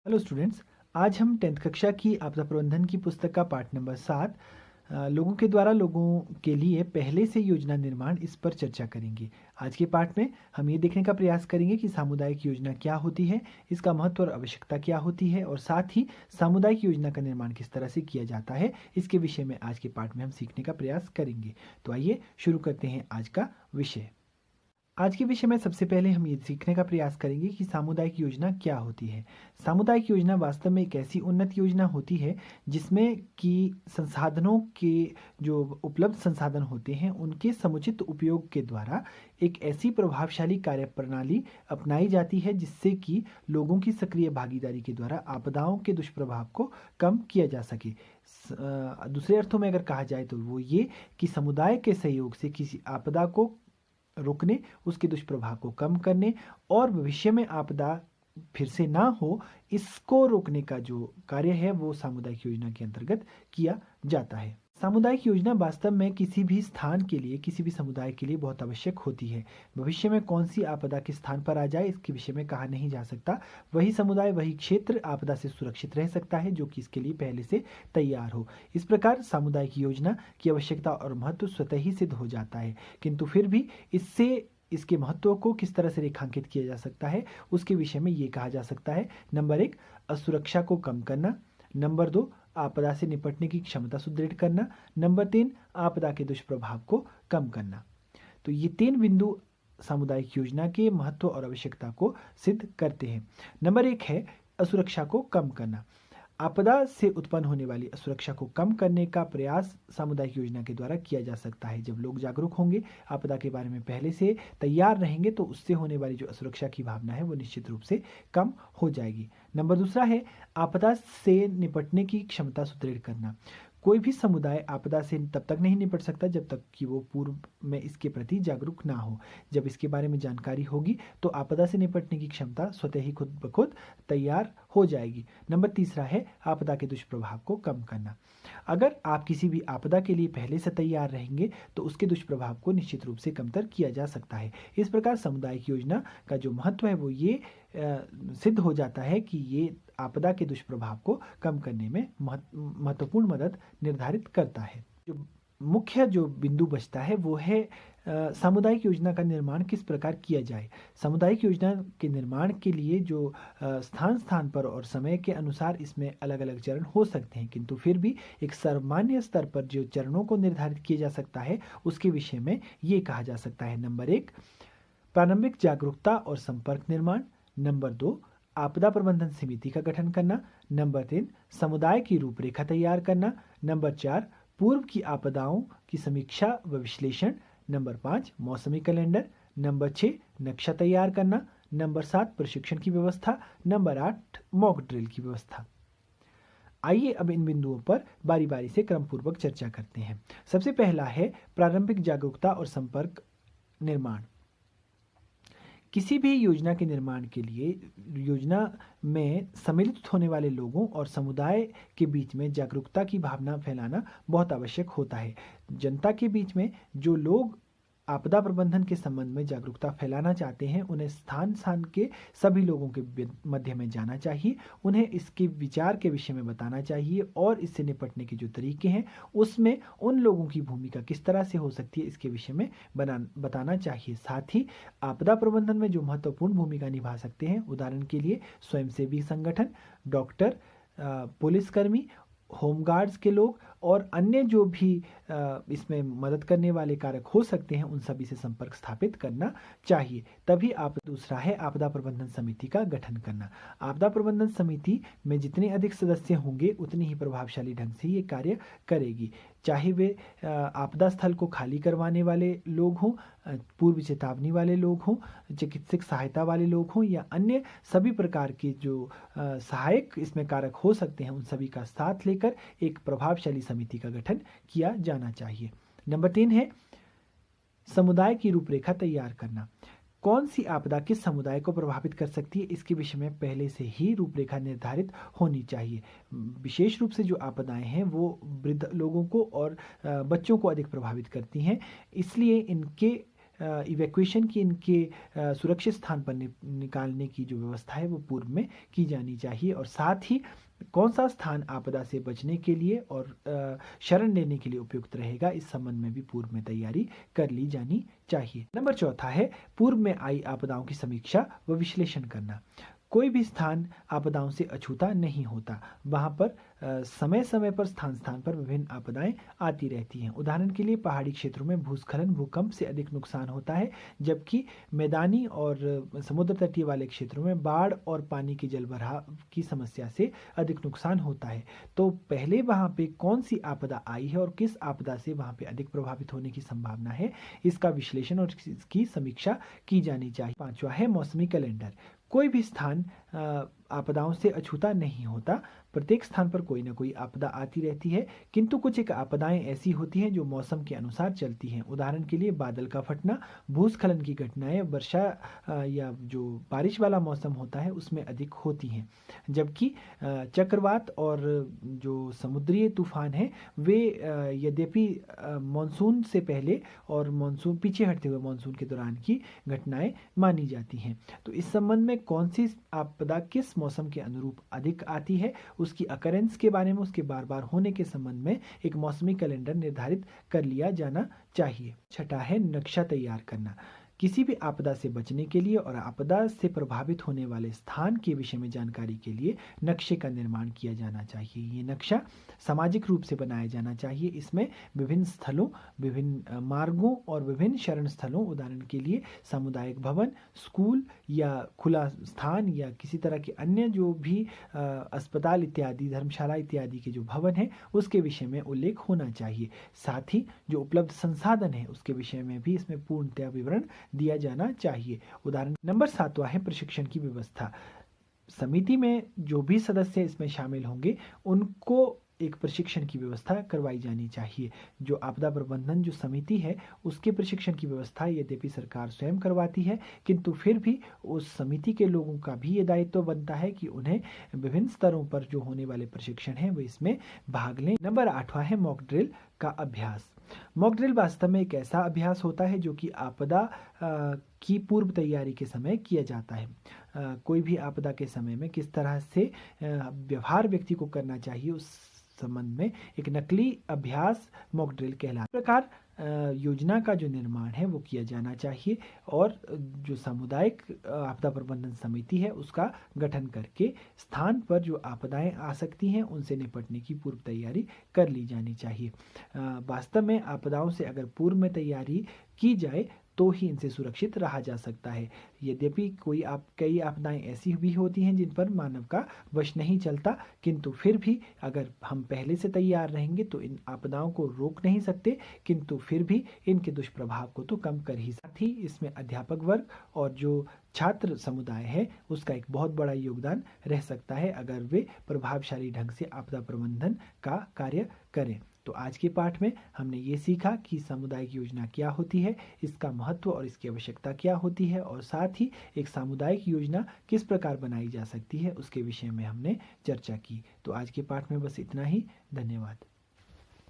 Hello students. आज हम 10th कक्षा की आपदा प्रबंधन की पुस्तक का पाठ नंबर 7 लोगों के द्वारा लोगों के लिए पहले से योजना निर्माण इस पर चर्चा करेंगे। आज के पाठ में हम ये देखने का प्रयास करेंगे कि सामुदायिक योजना क्या होती है, इसका महत्व और आवश्यकता क्या होती है और साथ ही सामुदायिक योजना का निर्माण किस तरह से किया जाता है, इसके विषय में आज के पाठ में हम सीखने का प्रयास करेंगे। तो आइए शुरू करते हैं आज का विषय। आज के विषय में सबसे पहले हम ये सीखने का प्रयास करेंगे कि सामुदायिक योजना क्या होती है। सामुदायिक योजना वास्तव में एक ऐसी उन्नत योजना होती है जिसमें कि संसाधनों के जो उपलब्ध संसाधन होते हैं उनके समुचित उपयोग के द्वारा एक ऐसी प्रभावशाली कार्यप्रणाली अपनाई जाती है जिससे कि लोगों की सक्रिय भागीदारी के द्वारा आपदाओं के दुष्प्रभाव को कम किया जा सके। दूसरे अर्थों में अगर कहा जाए तो वो ये कि समुदाय के सहयोग से किसी आपदा को रोकने, उसके दुष्प्रभाव को कम करने और भविष्य में आपदा फिर से ना हो, इसको रोकने का जो कार्य है वो सामुदायिक योजना के अंतर्गत किया जाता है। सामुदायिक योजना वास्तव में किसी भी स्थान के लिए, किसी भी समुदाय के लिए बहुत आवश्यक होती है। भविष्य में कौन सी आपदा किस स्थान पर आ जाए इसके विषय में कहा नहीं जा सकता। वही समुदाय, वही क्षेत्र आपदा से सुरक्षित रह सकता है जो कि इसके लिए पहले से तैयार हो। इस प्रकार सामुदायिक योजना की आवश्यकता और महत्व स्वतः ही सिद्ध हो जाता है, किंतु फिर भी इसके महत्व को किस तरह से रेखांकित किया जा सकता है उसके विषय में ये कहा जा सकता है। नंबर 1, असुरक्षा को कम करना। नंबर 2, आपदा से निपटने की क्षमता सुदृढ़ करना। नंबर 3, आपदा के दुष्प्रभाव को कम करना। तो ये 3 बिंदु सामुदायिक योजना के महत्व और आवश्यकता को सिद्ध करते हैं। नंबर 1 है असुरक्षा को कम करना। आपदा से उत्पन्न होने वाली असुरक्षा को कम करने का प्रयास सामुदायिक योजना के द्वारा किया जा सकता है। जब लोग जागरूक होंगे, आपदा के बारे में पहले से तैयार रहेंगे, तो उससे होने वाली जो असुरक्षा की भावना है वो निश्चित रूप से कम हो जाएगी। नंबर दूसरा है आपदा से निपटने की क्षमता सुदृढ़ करना। कोई भी समुदाय आपदा से तब तक नहीं निपट सकता जब तक कि वो पूर्व में इसके प्रति जागरूक ना हो। जब इसके बारे में जानकारी होगी तो आपदा से निपटने की क्षमता स्वतः ही खुद ब खुद तैयार हो जाएगी। नंबर तीसरा है आपदा के दुष्प्रभाव को कम करना। अगर आप किसी भी आपदा के लिए पहले से तैयार रहेंगे तो उसके दुष्प्रभाव को निश्चित रूप से कमतर किया जा सकता है। इस प्रकार सामुदायिक योजना का जो महत्व है वो ये सिद्ध हो जाता है कि ये आपदा के दुष्प्रभाव को कम करने में महत्वपूर्ण मदद निर्धारित करता है। जो मुख्य जो बिंदु बचता है वो है सामुदायिक योजना का निर्माण किस प्रकार किया जाए। सामुदायिक योजना के निर्माण के लिए जो स्थान स्थान पर और समय के अनुसार इसमें अलग अलग चरण हो सकते हैं, किंतु फिर भी एक सामान्य स्तर पर जो चरणों को निर्धारित किया जा सकता है उसके विषय में ये कहा जा सकता है। नंबर 1, प्रारंभिक जागरूकता और संपर्क निर्माण। नंबर 2, आपदा प्रबंधन समिति का गठन करना। नंबर 3, समुदाय की रूपरेखा तैयार करना। नंबर 4, पूर्व की आपदाओं की समीक्षा व विश्लेषण। नंबर 5, मौसमी कैलेंडर। नंबर 6, नक्शा तैयार करना। नंबर 7, प्रशिक्षण की व्यवस्था। नंबर 8, मॉक ड्रिल की व्यवस्था। आइए अब इन बिंदुओं पर बारी बारी से क्रमपूर्वक चर्चा करते हैं। सबसे पहला है प्रारंभिक जागरूकता और संपर्क निर्माण। किसी भी योजना के निर्माण के लिए योजना में सम्मिलित होने वाले लोगों और समुदाय के बीच में जागरूकता की भावना फैलाना बहुत आवश्यक होता है। जनता के बीच में जो लोग आपदा प्रबंधन के संबंध में जागरूकता फैलाना चाहते हैं उन्हें स्थान स्थान के सभी लोगों के मध्य में जाना चाहिए, उन्हें इसके विचार के विषय में बताना चाहिए और इससे निपटने के जो तरीके हैं उसमें उन लोगों की भूमिका किस तरह से हो सकती है इसके विषय में बताना चाहिए। साथ ही आपदा प्रबंधन में जो महत्वपूर्ण भूमिका निभा सकते हैं, उदाहरण के लिए स्वयंसेवी संगठन, डॉक्टर, पुलिसकर्मी, होमगार्ड्स के लोग और अन्य जो भी इसमें मदद करने वाले कारक हो सकते हैं, उन सभी से संपर्क स्थापित करना चाहिए। तभी आप दूसरा है आपदा प्रबंधन समिति का गठन करना। आपदा प्रबंधन समिति में जितने अधिक सदस्य होंगे उतनी ही प्रभावशाली ढंग से ये कार्य करेगी, चाहे वे आपदा स्थल को खाली करवाने वाले लोग हों, पूर्व चेतावनी वाले लोग हों, चिकित्सक सहायता वाले लोग हों या अन्य सभी प्रकार के जो सहायक इसमें कारक हो सकते हैं, उन सभी का साथ लेकर एक प्रभावशाली समिति का गठन किया जाना चाहिए। नंबर 3 है समुदाय की रूपरेखा तैयार करना। कौन सी आपदा किस समुदाय को प्रभावित कर सकती है इसके विषय में पहले से ही रूपरेखा निर्धारित होनी चाहिए। विशेष रूप से जो आपदाएं हैं वो वृद्ध लोगों को और बच्चों को अधिक प्रभावित करती हैं, इसलिए इनके इवैक्यूएशन की, इनके सुरक्षित स्थान पर निकालने की जो व्यवस्था है वो पूर्व में की जानी चाहिए। और साथ ही कौन सा स्थान आपदा से बचने के लिए और शरण लेने के लिए उपयुक्त रहेगा, इस संबंध में भी पूर्व में तैयारी कर ली जानी चाहिए। नंबर चौथा है पूर्व में आई आपदाओं की समीक्षा व विश्लेषण करना। कोई भी स्थान आपदाओं से अछूता नहीं होता। वहाँ पर समय समय पर स्थान स्थान पर विभिन्न आपदाएं आती रहती हैं। उदाहरण के लिए पहाड़ी क्षेत्रों में भूस्खलन, भूकंप से अधिक नुकसान होता है, जबकि मैदानी और समुद्र तटीय वाले क्षेत्रों में बाढ़ और पानी के जलभराव की समस्या से अधिक नुकसान होता है। तो पहले वहाँ पे कौन सी आपदा आई है और किस आपदा से वहाँ पे अधिक प्रभावित होने की संभावना है, इसका विश्लेषण और इसकी समीक्षा की जानी चाहिए। पांचवा है मौसमी कैलेंडर। कोई भी स्थान आपदाओं से अछूता नहीं होता। प्रत्येक स्थान पर कोई ना कोई आपदा आती रहती है, किंतु कुछ एक आपदाएं ऐसी होती हैं जो मौसम के अनुसार चलती हैं। उदाहरण के लिए बादल का फटना, भूस्खलन की घटनाएं वर्षा या जो बारिश वाला मौसम होता है उसमें अधिक होती हैं, जबकि चक्रवात और जो समुद्री तूफान है वे यद्यपि मानसून से पहले और मानसून पीछे हटते हुए मानसून के दौरान की घटनाएं मानी जाती हैं। तो इस संबंध में कौन सी आपदा किस मौसम के अनुरूप अधिक आती है, उसकी अकरेंस के बारे में, उसके बार बार होने के संबंध में एक मौसमी कैलेंडर निर्धारित कर लिया जाना चाहिए। छठा है नक्शा तैयार करना। किसी भी आपदा से बचने के लिए और आपदा से प्रभावित होने वाले स्थान के विषय में जानकारी के लिए नक्शे का निर्माण किया जाना चाहिए। ये नक्शा सामाजिक रूप से बनाया जाना चाहिए। इसमें विभिन्न स्थलों, विभिन्न मार्गों और विभिन्न शरण स्थलों, उदाहरण के लिए सामुदायिक भवन, स्कूल या खुला स्थान या किसी तरह के अन्य जो भी अस्पताल इत्यादि, धर्मशाला इत्यादि के जो भवन है उसके विषय में उल्लेख होना चाहिए। साथ ही जो उपलब्ध संसाधन है उसके विषय में भी इसमें पूर्णतया विवरण दिया जाना चाहिए। उदाहरण नंबर 7वां है प्रशिक्षण की व्यवस्था। समिति में जो भी सदस्य इसमें शामिल होंगे उनको एक प्रशिक्षण की व्यवस्था करवाई जानी चाहिए। जो आपदा प्रबंधन जो समिति है उसके प्रशिक्षण की व्यवस्था यद्यपि सरकार स्वयं करवाती है, किंतु फिर भी उस समिति के लोगों का भी ये दायित्व बनता है कि उन्हें विभिन्न स्तरों पर जो होने वाले प्रशिक्षण हैं वो इसमें भाग लें। नंबर 8वां है मॉक ड्रिल का अभ्यास। मॉक ड्रिल वास्तव में एक ऐसा अभ्यास होता है जो कि आपदा की पूर्व तैयारी के समय किया जाता है। कोई भी आपदा के समय में किस तरह से व्यवहार व्यक्ति को करना चाहिए उस संबंध में एक नकली अभ्यास मॉक ड्रिल कहलाता है। इस प्रकार योजना का जो निर्माण है वो किया जाना चाहिए और जो सामुदायिक आपदा प्रबंधन समिति है उसका गठन करके स्थान पर जो आपदाएं आ सकती हैं उनसे निपटने की पूर्व तैयारी कर ली जानी चाहिए। वास्तव में आपदाओं से अगर पूर्व में तैयारी की जाए तो ही इनसे सुरक्षित रहा जा सकता है। यद्यपि कई आपदाएं ऐसी भी होती हैं जिन पर मानव का वश नहीं चलता, किंतु फिर भी अगर हम पहले से तैयार रहेंगे तो इन आपदाओं को रोक नहीं सकते, किंतु फिर भी इनके दुष्प्रभाव को तो कम कर ही। साथ ही इसमें अध्यापक वर्ग और जो छात्र समुदाय है उसका एक बहुत बड़ा योगदान रह सकता है अगर वे प्रभावशाली ढंग से आपदा प्रबंधन का कार्य करें। तो आज के पाठ में हमने ये सीखा कि सामुदायिक योजना क्या होती है, इसका महत्व और इसकी आवश्यकता क्या होती है, और साथ ही एक सामुदायिक योजना किस प्रकार बनाई जा सकती है उसके विषय में हमने चर्चा की। तो आज के पाठ में बस इतना ही। धन्यवाद।